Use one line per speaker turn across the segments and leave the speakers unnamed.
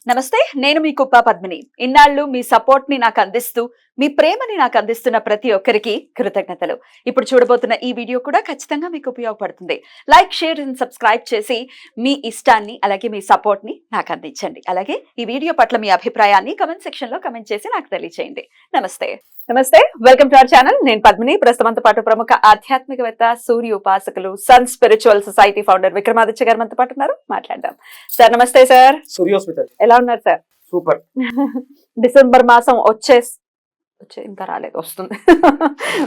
నమస్తే, నేను మీ కుప్ప పద్మిని. ఇన్నాళ్ళు మీ సపోర్ట్ ని నాకు అందిస్తూ, మీ ప్రేమని నాకు అందిస్తున్న ప్రతి ఒక్కరికి కృతజ్ఞతలు. ఇప్పుడు చూడబోతున్న ఈ వీడియో కూడా ఖచ్చితంగా మీకు ఉపయోగపడుతుంది. లైక్, షేర్ అండ్ సబ్స్క్రైబ్ చేసి మీ ఇష్టాన్ని అలాగే మీ సపోర్ట్ ని నాకు అందించండి. అలాగే ఈ వీడియో పట్ల మీ అభిప్రాయాన్ని కమెంట్ సెక్షన్ లో కమెంట్ చేసి నాకు తెలియజేయండి. నమస్తే నమస్తే వెల్కమ్ టు అవర్ ఛానల్. నేను పద్మిని. ప్రస్తుతంతో పాటు ప్రముఖ ఆధ్యాత్మికవేత్త, సూర్య ఉపాసకులు, sun spiritual society founder Vikramaditya గారు మనతో పాటు ఉన్నారు. మాట్లాడదాం. సార్ నమస్తే. సార్ ఎలా ఉన్నారు సార్?
సూపర్.
డిసెంబర్ మాసం వచ్చే ఇంకా రాలేదు, వస్తుంది.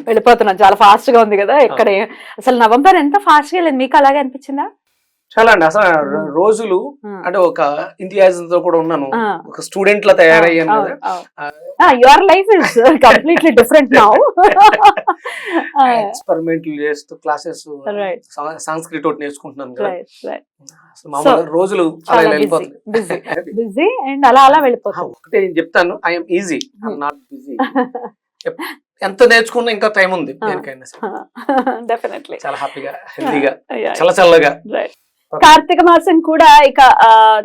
వెళ్ళిపోతున్నాం. చాలా ఫాస్ట్ గా ఉంది కదా. ఇక్కడ అసలు నవంబర్ ఎంత ఫాస్ట్ గా లేదు, మీకు అలాగే అనిపించిందా?
చాలా అండి. అసలు రోజులు అంటే ఒక ఇంతియాజం తో కూడా ఉన్నాను, ఒక స్టూడెంట్ లా తయారయ్యాను కదా.
Your life is completely different now.
ఎక్స్పెరిమెంట్లు చేస్తూ క్లాసెస్ సంస్కృతి ఒకటి నేర్చుకుంటున్నాను కదా. మామూలు రోజులు అలా వెళ్ళిపోతుంది.
బిజీ అండ్ అలా అలా వెళ్ళిపోతుంది.
ఒకటే నేను చెప్తాను, I'm easy, I'm not busy. ఎంత నేర్చుకున్నా ఇంకా టైం ఉంది దేనికైనా.
డెఫినెట్లీ
చాలా హ్యాపీగా, హెల్దీగా, చల్లచల్లగా.
కార్తీక మాసం కూడా ఇక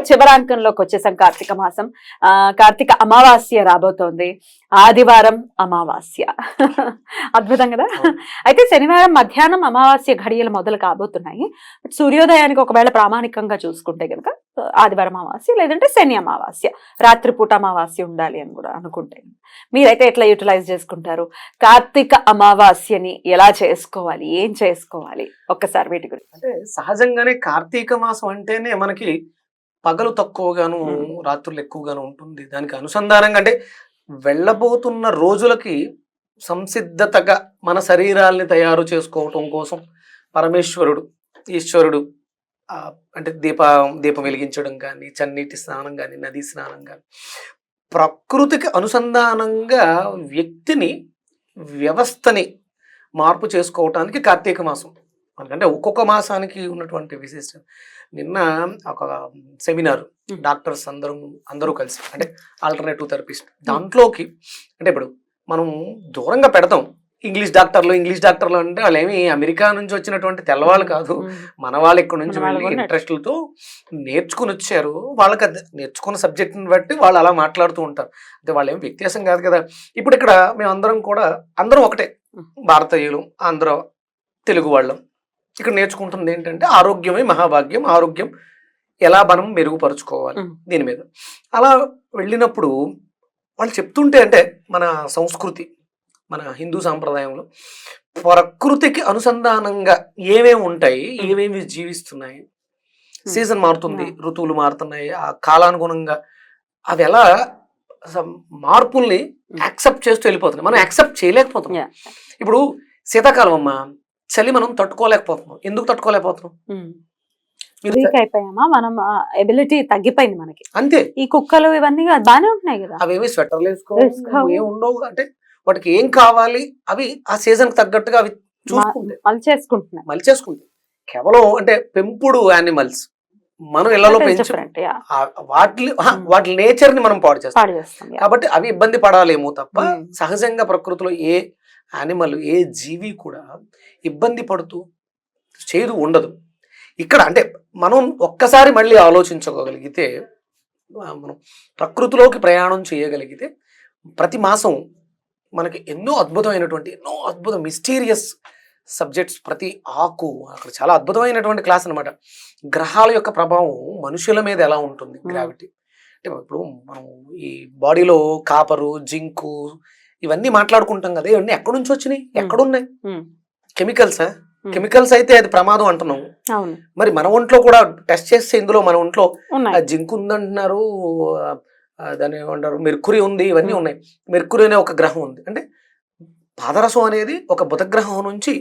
చివరాంకంలోకి వచ్చేసాం. కార్తీక మాసం, కార్తీక అమావాస్య రాబోతోంది. ఆదివారం అమావాస్య. అద్భుతం కదా. అయితే శనివారం మధ్యాహ్నం అమావాస్య ఘడియలు మొదలు కాబోతున్నాయి. సూర్యోదయానికి ఒకవేళ ప్రామాణికంగా చూసుకుంటే కనుక ఆదివారం అమావాస్య, లేదంటే శని అమావాస్య, రాత్రిపూట అమావాస్య ఉండాలి అని కూడా అనుకుంటే. మీరైతే ఎట్లా యూటిలైజ్ చేసుకుంటారు? కార్తీక అమావాస్యని ఎలా చేసుకోవాలి, ఏం చేసుకోవాలి, ఒక్కసారి వీటి గురించి.
అంటే సహజంగానే కార్తీక మాసం అంటేనే మనకి పగలు తక్కువగాను రాత్రులు ఎక్కువగాను ఉంటుంది. దానికి అనుసంధానంగా అంటే వెళ్ళబోతున్న రోజులకి సంసిద్ధతగా మన శరీరాల్ని తయారు చేసుకోవటం కోసం పరమేశ్వరుడు, ఈశ్వరుడు అంటే దీపం వెలిగించడం కానీ, చన్నీటి స్నానం కానీ, నదీ స్నానం కానీ, ప్రకృతికి అనుసంధానంగా వ్యక్తిని, వ్యవస్థని మార్పు చేసుకోవటానికి కార్తీక మాసం. మనకంటే ఒక్కొక్క మాసానికి ఉన్నటువంటి విశిష్టం. నిన్న ఒక సెమినార్, డాక్టర్స్ అందరూ కలిసి, అంటే ఆల్టర్నేటివ్ థెరపిస్ట్, దాంట్లోకి అంటే ఇప్పుడు మనం దూరంగా పెడతాం ఇంగ్లీష్ డాక్టర్లు అంటే వాళ్ళు ఏమి అమెరికా నుంచి వచ్చినటువంటి తెల్లవాళ్ళు కాదు, మన వాళ్ళు ఇక్కడ నుంచి వెళ్ళి ఇంట్రెస్ట్లతో నేర్చుకుని వచ్చారు. వాళ్ళకి నేర్చుకున్న సబ్జెక్ట్ని బట్టి వాళ్ళు అలా మాట్లాడుతూ ఉంటారు. అంటే వాళ్ళు ఏమి వ్యత్యాసం కాదు కదా. ఇప్పుడు ఇక్కడ మేము అందరం ఒకటే, భారతీయులు, ఆంధ్ర తెలుగు వాళ్ళం. ఇక్కడ నేర్చుకుంటుంది ఏంటంటే ఆరోగ్యమే మహాభాగ్యం, ఆరోగ్యం ఎలా మనం మెరుగుపరుచుకోవాలి దీని మీద. అలా వెళ్ళినప్పుడు వాళ్ళు చెప్తుంటే, అంటే మన సంస్కృతి, మన హిందూ సాంప్రదాయంలో ప్రకృతికి అనుసంధానంగా ఏమేమి ఉంటాయి, ఏమేమి జీవిస్తున్నాయి, సీజన్ మారుతుంది, ఋతువులు మారుతున్నాయి, ఆ కాలానుగుణంగా అవి ఎలా మార్పుల్ని యాక్సెప్ట్ చేస్తూ వెళ్ళిపోతున్నాయి. మనం యాక్సెప్ట్ చేయలేకపోతున్నాం. ఇప్పుడు శీతాకాలం అమ్మ, చలి మనం తట్టుకోలేకపోతున్నాం. ఎందుకు తట్టుకోలేకపోతున్నాం?
మనం ఎబిలిటీ తగ్గిపోయింది మనకి.
అంతే. ఈ
కుక్కలు ఇవన్నీ బాగానే ఉంటున్నాయి కదా,
అవేమి స్వెటర్లు వేసుకోవాలి, ఏం ఉండవు. అంటే వాటికి ఏం కావాలి అవి ఆ సీజన్ కి తగ్గట్టుగా అవి మలిచేసుకుంటాయి. కేవలం అంటే పెంపుడు యానిమల్స్ మనం ఇళ్లలో పెంచు, వాటి నేచర్ ని మనం పాడు చేస్తాం. కాబట్టి అవి ఇబ్బంది పడాలేమో తప్ప సహజంగా ప్రకృతిలో ఏ యానిమల్, ఏ జీవి కూడా ఇబ్బంది పడుతూ చేదు ఉండదు. ఇక్కడ అంటే మనం ఒక్కసారి మళ్ళీ ఆలోచించుకోగలిగితే, మనం ప్రకృతిలోకి ప్రయాణం చేయగలిగితే ప్రతి మాసం మనకి ఎన్నో అద్భుత మిస్టీరియస్ సబ్జెక్ట్స్, ప్రతి ఆకు అక్కడ చాలా అద్భుతమైనటువంటి క్లాస్ అనమాట. గ్రహాల యొక్క ప్రభావం మనుషుల మీద ఎలా ఉంటుంది, గ్రావిటీ. అంటే ఇప్పుడు మనం ఈ బాడీలో కాపరు, జింకు ఇవన్నీ మాట్లాడుకుంటాం కదా, ఇవన్నీ ఎక్కడి నుంచి వచ్చినాయి, ఎక్కడున్నాయి? కెమికల్స్ అయితే అది ప్రమాదం అంటున్నాం. మరి మన ఒంట్లో కూడా టెస్ట్ చేస్తే ఇందులో మన ఒంట్లో జింక్ ఉందంటున్నారు, దాన్ని ఏమంటారు, మెర్కురీ ఉంది, ఇవన్నీ ఉన్నాయి. మెర్కురీ అనే ఒక గ్రహం ఉంది. అంటే పాదరసం అనేది ఒక బుధగ్రహం నుంచి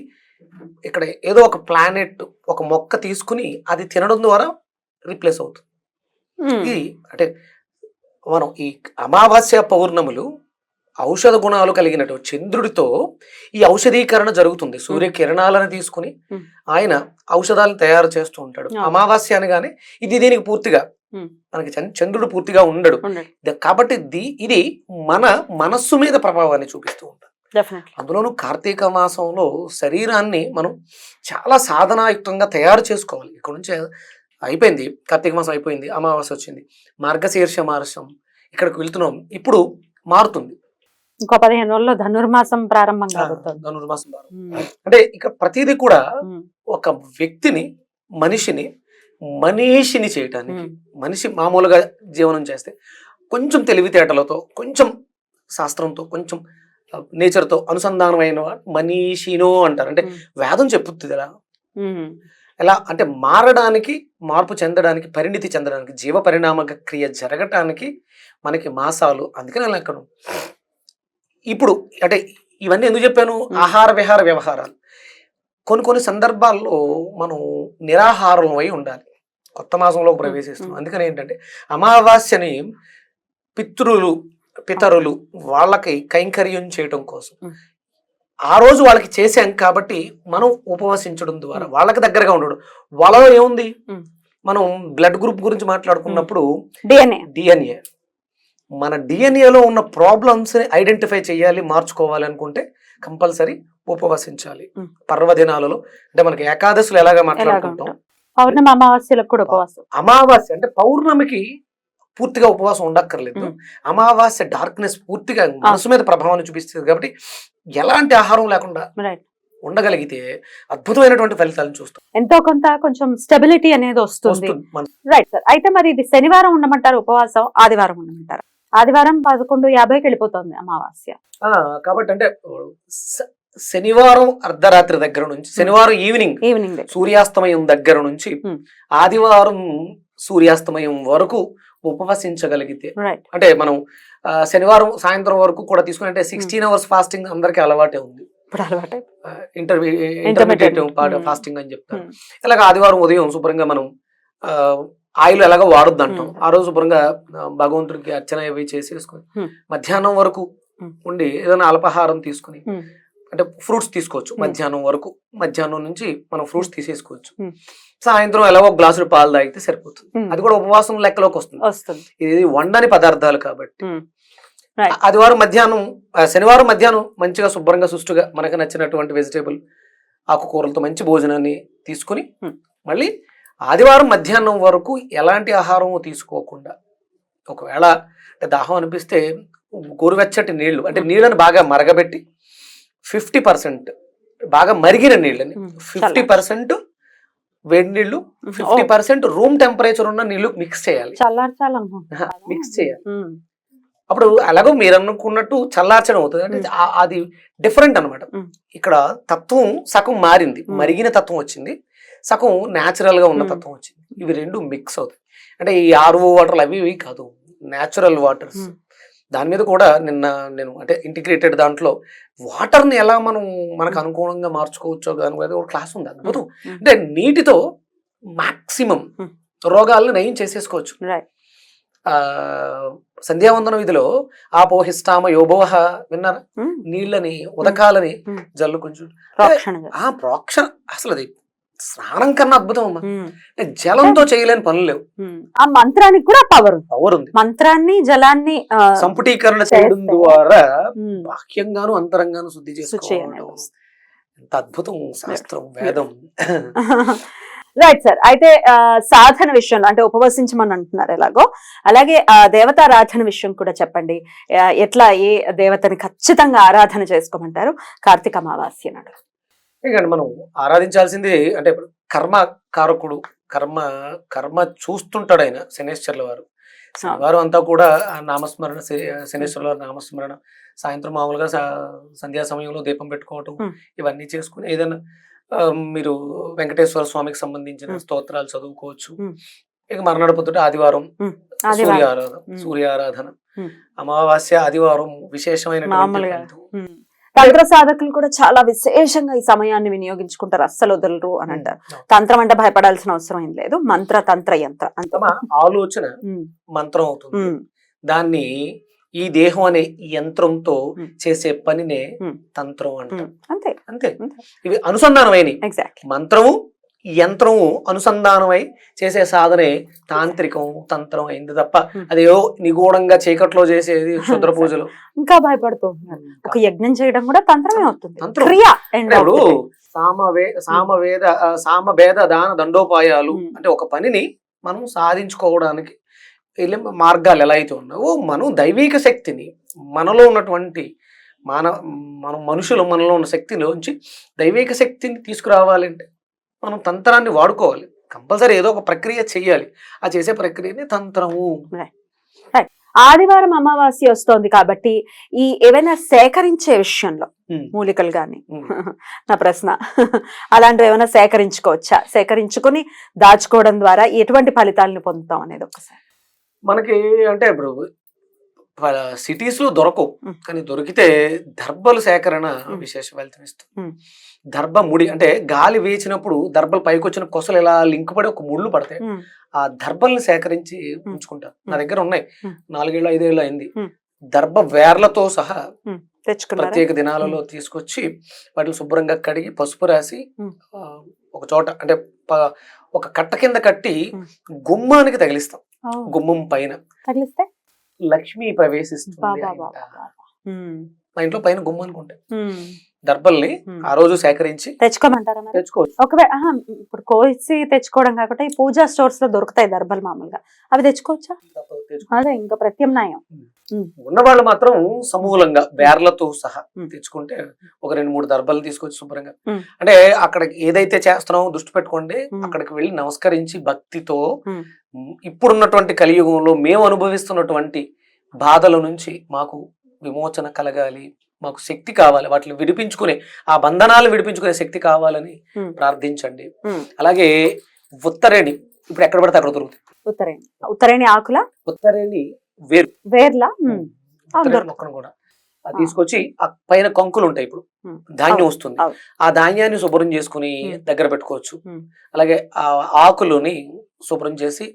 ఇక్కడ ఏదో ఒక ప్లానెట్, ఒక మొక్క తీసుకుని అది తినడం ద్వారా రీప్లేస్ అవుతుంది. ఇది అంటే మనం ఈ అమావాస్య పౌర్ణములు ఔషధ గుణాలు కలిగినటువంటి చంద్రుడితో ఈ ఔషధీకరణ జరుగుతుంది. సూర్యకిరణాలను తీసుకుని ఆయన ఔషధాలను తయారు చేస్తూ ఉంటాడు. అమావాస్య అనగానే ఇది దీనికి పూర్తిగా మనకి చంద్రుడు పూర్తిగా ఉండడు కాబట్టి ఇది మన మనస్సు మీద ప్రభావాన్ని చూపిస్తూ ఉంటాడు. అందులోనూ కార్తీక మాసంలో శరీరాన్ని మనం చాలా సాధనాయుక్తంగా తయారు చేసుకోవాలి. ఇక్కడ నుంచి అయిపోయింది, కార్తీక మాసం అయిపోయింది, అమావాస్య వచ్చింది, మార్గశీర్ష మాసం ఇక్కడికి వెళ్తున్నాం, ఇప్పుడు మారుతుంది.
ఇంకో 15 రోజుల్లో ధనుర్మాసం ప్రారంభం కాబోతోంది.
ధనుర్మాసం
ఉమ్,
అంటే ఇక్కడ ప్రతిదీ కూడా
ఉమ్,
ఒక వ్యక్తిని మనీషిని చేయటానికి,
ఉమ్,
మనిషి మామూలుగా జీవనం చేస్తే కొంచెం తెలివితేటలతో, కొంచెం శాస్త్రంతో, కొంచెం నేచర్తో అనుసంధానమైన మనీషినో అంటారు. అంటే
ఉమ్,
వేదం చెప్పుద్ది ఎలా
ఉమ్,
ఎలా అంటే మారడానికి, మార్పు చెందడానికి, పరిణితి చెందడానికి, జీవ పరిణామ క్రియ జరగటానికి మనకి మాసాలు. అందుకని అలా ఇక్కడ ఇప్పుడు అంటే ఇవన్నీ ఎందుకు చెప్పాను, ఆహార విహార వ్యవహారాలు. కొన్ని సందర్భాల్లో మనం నిరాహారం అయి ఉండాలి, కొత్త మాసంలో ప్రవేశిస్తున్నాం. అందుకని ఏంటంటే అమావాస్యని పితరులు వాళ్ళకి కైంకర్యం చేయటం కోసం ఆ రోజు వాళ్ళకి చేశాం కాబట్టి మనం ఉపవాసించడం ద్వారా వాళ్ళకి దగ్గరగా ఉండడం. వాళ్ళలో ఏముంది, మనం బ్లడ్ గ్రూప్ గురించి మాట్లాడుకున్నప్పుడు డిఎన్ఏ, మన డిఎన్ఏలో ఉన్న ప్రాబ్లమ్స్ ని ఐడెంటిఫై చేయాలి, మార్చుకోవాలి అనుకుంటే కంపల్సరీ ఉపవసించాలి. పర్వదినాలలో అంటే మనకి ఏకాదశులు ఎలాగా మాట్లాడుకుంటాం,
పౌర్ణమి అమావాస్యలకు కూడా ఉపవాసం.
అమావాస్య అంటే పౌర్ణమికి పూర్తిగా ఉపవాసం ఉండక్కర్లేదు. అమావాస్య డార్క్నెస్ పూర్తిగా మనసు మీద ప్రభావాన్ని చూపిస్తుంది కాబట్టి ఎలాంటి ఆహారం లేకుండా ఉండగలిగితే అద్భుతమైనటువంటి ఫలితాలను చూస్తాం.
ఎంతో కొంచెం స్టెబిలిటీ అనేది వస్తుంది. Right sir. అయితే మరి ఇది శనివారం ఉండమంటారు ఉపవాసం, ఆదివారం ఉండమంటారు? ఆదివారం 11:50కి వెళ్ళిపోతుంది అమావాస్య
కాబట్టి అంటే శనివారం అర్ధరాత్రి దగ్గర నుంచి, శనివారం ఈవినింగ్ సూర్యాస్తమయం దగ్గర నుంచి ఆదివారం సూర్యాస్తమయం వరకు ఉపవసించగలిగితే, అంటే మనం శనివారం సాయంత్రం వరకు కూడా తీసుకుని, అంటే 16 hours ఫాస్టింగ్ అందరికీ అలవాటే ఉంది, ఇంటర్మీడియట్ ఫాస్టింగ్ అని చెప్తారు. ఇలాగ ఆదివారం ఉదయం శుభ్రంగా మనం ఆయిల్ ఎలాగో వాడొద్దు అంటాం, ఆ రోజు శుభ్రంగా భగవంతుడికి అర్చన అవి చేసేసుకుని మధ్యాహ్నం వరకు ఉండి ఏదైనా అల్పాహారం తీసుకుని, అంటే ఫ్రూట్స్ తీసుకోవచ్చు మధ్యాహ్నం వరకు, మధ్యాహ్నం నుంచి మనం ఫ్రూట్స్ తీసేసుకోవచ్చు. సాయంత్రం ఎలాగో గ్లాసులు పాలు తాగితే సరిపోతుంది, అది కూడా ఉపవాసం లెక్కలోకి వస్తుంది. ఇది వండని పదార్థాలు కాబట్టి శనివారం మధ్యాహ్నం మంచిగా శుభ్రంగా సుష్టుగా మనకు నచ్చినటువంటి వెజిటేబుల్ ఆకుకూరలతో మంచి భోజనాన్ని తీసుకుని, మళ్ళీ ఆదివారం మధ్యాహ్నం వరకు ఎలాంటి ఆహారం తీసుకోకుండా, ఒకవేళ దాహం అనిపిస్తే గోరువెచ్చటి నీళ్లు, అంటే నీళ్ళని బాగా మరగబెట్టి 50% బాగా మరిగిన నీళ్ళని, 50% వేడి నీళ్లు, 50% రూమ్ టెంపరేచర్ ఉన్న నీళ్లు మిక్స్ చేయాలి. మిక్స్ చేయాలి. అప్పుడు అలాగో మీరు అనుకున్నట్టు చల్లార్చడం అవుతుంది. అంటే అది డిఫరెంట్ అనమాట. ఇక్కడ తత్వం సగం మారింది, మరిగిన తత్వం వచ్చింది, సగం న్యాచురల్ గా ఉన్న తత్వం వచ్చింది. ఇవి రెండు మిక్స్ అవుతాయి. అంటే ఈ ఆర్ఓ వాటర్లు అవి ఇవి కాదు, న్యాచురల్ వాటర్స్. దాని మీద కూడా నిన్న నేను అంటే ఇంటిగ్రేటెడ్ దాంట్లో వాటర్ని ఎలా మనం మనకు అనుకూలంగా మార్చుకోవచ్చో దాని మీద ఒక క్లాస్ ఉంది, అద్భుతం. అంటే నీటితో మాక్సిమం రోగాలను నయం చేసేసుకోవచ్చు. సంధ్యావందన విధిలో ఆపోహిస్తామ యోభోహ విన్నారా? నీళ్ళని ఉదకాలని జల్లు కొంచెం ప్రోక్షణ, అసలు అది స్నానం కన్నా అద్భుతం అమ్మా. జలంతో చేయలేని పనులు లేవు.
ఆ మంత్రానికి కూడా పవర్
ఉంది.
మంత్రాన్ని జలాన్ని
సంపుటీకరణ చేయడం ద్వారా బాహ్యంగాను అంతరంగాను శుద్ధి చేసుకోవడం ఎంత అద్భుతం శాస్త్రం, వేదం.
Right sir. అయితే సాధన విషయంలో అంటే ఉపవసించమని అంటున్నారు ఎలాగో, అలాగే దేవతారాధన విషయం కూడా చెప్పండి. ఎట్లా ఏ దేవతని ఖచ్చితంగా ఆరాధన చేసుకోమంటారు కార్తీక అమావాస్య నాడు?
ఎందుకంటే మనం ఆరాధించాల్సింది అంటే కర్మ కారకుడు, కర్మ చూస్తుంటాడు ఆయన, శనేశ్వర్ల వారు. శనివారం అంతా కూడా నామస్మరణ, శనేశ్వర్ల వారి నామస్మరణ, సాయంత్రం మామూలుగా సంధ్యా సమయంలో దీపం పెట్టుకోవటం, ఇవన్నీ చేసుకుని ఏదైనా మీరు వెంకటేశ్వర స్వామికి సంబంధించిన స్తోత్రాలు చదువుకోవచ్చు. ఇక మర్నాడు పొద్దుట ఆదివారం సూర్యారాధన, అమావాస్య ఆదివారం విశేషమైన
తంత్ర సాధకులు కూడా చాలా విశేషంగా ఈ సమయాన్ని వినియోగించుకుంటారు, అస్సలు వదలరు అని అంటారు. తంత్రం అంటే భయపడాల్సిన అవసరం ఏం లేదు, మంత్ర తంత్ర యంత్ర
ఆలోచన మంత్రం అవుతుంది. దాన్ని ఈ దేహం అనే యంత్రంతో చేసే పనినే తంత్రం అంటారు. అంతే ఇవి అనుసంధానమైన మంత్రము యంత్రము అనుసంధానమై చేసే సాధనే తాంత్రికం, తంత్రం అయింది తప్ప అదేదో నిగూఢంగా చీకట్లో చేసేది క్షుద్ర పూజలు.
ఇంకా భయపడుతూ ఒక యజ్ఞం చేయడం కూడా తంత్రమే అవుతుంది.
సామవేద దాన దండోపాయాలు అంటే ఒక పనిని మనం సాధించుకోవడానికి వెళ్ళే మార్గాలు ఎలా అయితే ఉన్నావో మనం దైవిక శక్తిని మనలో ఉన్నటువంటి మనం మనలో ఉన్న శక్తిలోంచి దైవిక శక్తిని తీసుకురావాలంటే మనం తంత్రాన్ని వాడుకోవాలి. కంపల్సరీ ఏదో ఒక ప్రక్రియ చేయాలి. ఆ చేసే ప్రక్రియనే తంత్రము.
ఆదివారం అమావాస్య వస్తోంది కాబట్టి ఈ ఏవైనా సేకరించే విషయంలో మూలికలు గాని నా ప్రశ్న అలాంటివి ఏమైనా సేకరించుకోవచ్చా? సేకరించుకుని దాచుకోవడం ద్వారా ఎటువంటి ఫలితాలను పొందుతాం అనేది ఒకసారి.
మనకి అంటే ఇప్పుడు సిటీస్ లో దొరకవు, కానీ దొరికితే దర్భల సేకరణ విశేష ఫలితం ఇస్తుంది. దర్భ ముడి అంటే గాలి వేచినప్పుడు దర్భలు పైకి వచ్చిన కొసలు ఇలా లింక్ పడి ఒక ముళ్ళు పడతాయి. ఆ దర్భల్ని సేకరించి ఉంచుకుంటారు. నా దగ్గర ఉన్నాయి, 4 ఏళ్ళు 5 ఏళ్ళు అయింది. దర్భ వేర్లతో సహా ప్రత్యేక దినాలలో తీసుకొచ్చి వాటిని శుభ్రంగా కడిగి పసుపు రాసి ఒక చోట అంటే ఒక కట్ట కింద కట్టి గుమ్మానికి తగిలిస్తాం. గుమ్మం పైన
తగిలిస్తే
లక్ష్మి ప్రవేశిస్తుంది. మా ఇంట్లో పైన గుమ్మానికి ఉంటాయి. దర్భల్ని ఆ రోజు సేకరించి
తెచ్చుకోమంటారా?
తెచ్చుకోవచ్చు.
ఒకవేళ ఇప్పుడు కోసి తెచ్చుకోవడం కాకుండా ఈ పూజా స్టోర్స్ లో దొరుకుతాయి దర్భలు మామూలుగా, అవి తెచ్చుకోవచ్చా? అదే ఇంకా ప్రత్యామ్నాయం.
ఉన్నవాళ్ళు మాత్రం సమూలంగా వేర్లతో సహా తెచ్చుకుంటే ఒక 2-3 దర్భలు తీసుకొచ్చి శుభ్రంగా అంటే అక్కడ ఏదైతే చేస్తున్నామో దృష్టి పెట్టుకోండి. అక్కడికి వెళ్ళి నమస్కరించి భక్తితో ఇప్పుడున్నటువంటి కలియుగంలో మేము అనుభవిస్తున్నటువంటి బాధల నుంచి మాకు విమోచన కలగాలి, మాకు శక్తి కావాలి, వాటిని విడిపించుకునే ఆ బంధనాలు విడిపించుకునే శక్తి కావాలని ప్రార్థించండి. అలాగే ఉత్తరేణి ఇప్పుడు ఎక్కడ పడితే అక్కడ దొరుకుతుంది.
ఉత్తరేణి ఆకుల
ఉత్తరేణి
వేర్లా
మొక్కను కూడా తీసుకొచ్చి ఆ పైన కంకులు ఉంటాయి. ఇప్పుడు ధాన్యం వస్తుంది, ఆ ధాన్యాన్ని శుభ్రం చేసుకుని దగ్గర పెట్టుకోవచ్చు. అలాగే ఆ ఆకులని శుభ్రం చేసి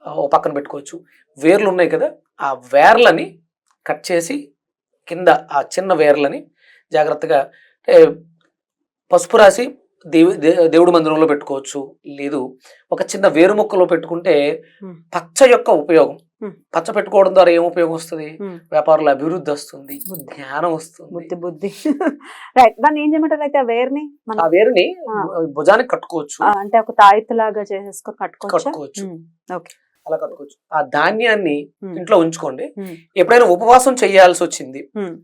ఓ పక్కన పెట్టుకోవచ్చు. వేర్లు ఉన్నాయి కదా, ఆ వేర్లని కట్ చేసి కింద ఆ చిన్న వేర్లని జాగ్రత్తగా పసుపు రాసి దేవుడి మందిరంలో పెట్టుకోవచ్చు. లేదు ఒక చిన్న వేరు మొక్కలో పెట్టుకుంటే పచ్చ యొక్క ఉపయోగం. పచ్చ పెట్టుకోవడం ద్వారా ఏం ఉపయోగం వస్తుంది? వ్యాపారుల అభివృద్ధి వస్తుంది, జ్ఞానం వస్తుంది,
బుద్ధి. రైట్. దాన్ని ఏం చేయమంటారు అయితే? ఆ
వేరుని భుజానికి కట్టుకోవచ్చు,
అంటే ఒక తాయితు లాగా చేసేసుకొని కట్టుకోవచ్చు.
అలా కట్టుకోవచ్చు. ఆ ధాన్యాన్ని ఇంట్లో ఉంచుకోండి. ఎప్పుడైనా ఉపవాసం చేయాల్సి వచ్చింది,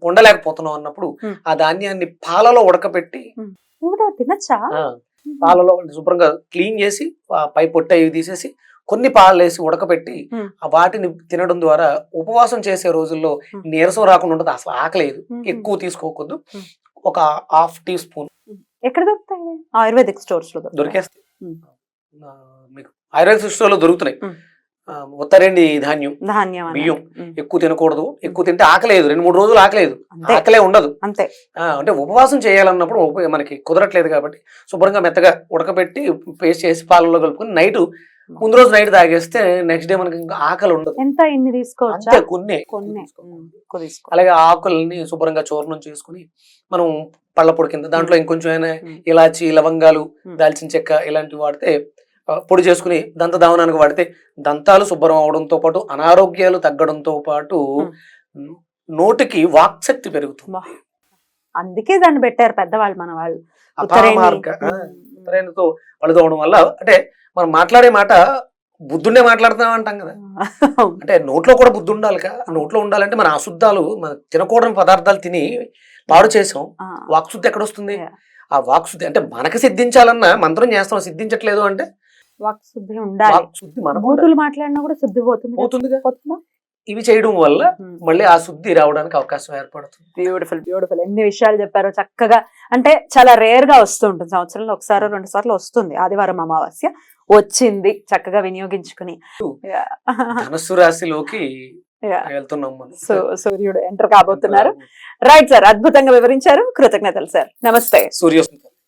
ఉండలేకపోతున్నాం అన్నప్పుడు ఆ ధాన్యాన్ని పాలలో ఉడకపెట్టి
తినచ్చా?
పాలలో శుభ్రంగా క్లీన్ చేసి పై పొట్ట ఇవి తీసేసి కొన్ని పాలు వేసి ఉడకపెట్టి వాటిని తినడం ద్వారా ఉపవాసం చేసే రోజుల్లో నీరసం రాకుండా ఉంటుంది. అసలు ఆకలేదు, ఎక్కువ తీసుకోకూడదు. ఒక 1/2 టీ స్పూన్.
ఎక్కడ దొరుకుతాయి? ఆయుర్వేదిక్ స్టోర్స్ లో
దొరికేస్తాయి. మీకు ఆయుర్వేదిక్ స్టోర్ లో దొరుకుతున్నాయి. ఉత్తరేండి ధాన్యం బియ్యం ఎక్కువ తినకూడదు. ఎక్కువ తింటే ఆకలేదు, 2-3 రోజులు ఆకలేదు, ఆకలే ఉండదు.
అంతే.
అంటే ఉపవాసం చేయాలన్నప్పుడు మనకి కుదరట్లేదు కాబట్టి శుభ్రంగా మెత్తగా ఉడకబెట్టి పేస్ట్ చేసి పాలలో కలుపుకొని నైట్ ముందు రోజు నైట్ తాగేస్తే నెక్స్ట్ డే మనకి ఇంకా ఆకలి ఉండదు.
ఎంత ఇన్ని తీసుకోవచ్చు?
కొన్ని. అలాగే ఆకుల్ని శుభ్రంగా చూర్ణం చేసుకుని మనం పళ్ళ పొడి కింద దాంట్లో ఇంకొంచెం ఇలాచి, లవంగాలు, దాల్చిన చెక్క ఇలాంటివి వాడితే పొడి చేసుకుని దంత దావనానికి వాడితే దంతాలు శుభ్రం అవడంతో పాటు అనారోగ్యాలు తగ్గడంతో పాటు నోటికి వాక్శక్తి పెరుగుతుంది.
అందుకే దాన్ని పెట్టారు పెద్దవాళ్ళు, మన వాళ్ళు.
ఉత్తరేణితో పళ్ళుతోవడం వల్ల అంటే మనం మాట్లాడే మాట బుద్ధుండే మాట్లాడుతున్నాం అంటాం కదా, అంటే నోట్లో కూడా బుద్ధి ఉండాలి కదా. నోట్లో ఉండాలంటే మన అశుద్ధాలు, మన తినకూడని పదార్థాలు తిని పాడు చేసాం. వాక్శుద్ధి ఎక్కడొస్తుంది? ఆ వాక్శుద్ధి అంటే మనకు సిద్ధించాలన్న మంత్రం చేస్తాం, సిద్ధించట్లేదు అంటే
వాక్శుద్ధి ఉండాలి. బూతులు మాట్లాడినా కూడా శుద్ధి పోతుందిగా.
ఇవి చేయడం వల్ల మళ్ళీ ఆ శుద్ధి రావడానికి అవకాశం ఏర్పడుతుంది.
Beautiful beautiful. ఎన్ని విషయాలు చెప్పారో చక్కగా. అంటే చాలా రేర్ గా వస్తూ ఉంటుంది, సంవత్సరంలో 1-2 సార్లు వస్తుంది ఆదివారం అమావాస్య. వచ్చింది, చక్కగా వినియోగించుకుని
ధనుస్సు రాశిలోకి వెళ్తున్నాం మనం.
సూర్యుడు ఎంటర్ కాబోతున్నారు. రైట్ సార్, అద్భుతంగా వివరించారు. కృతజ్ఞతలు సార్. నమస్తే.
సూర్యోస్మి.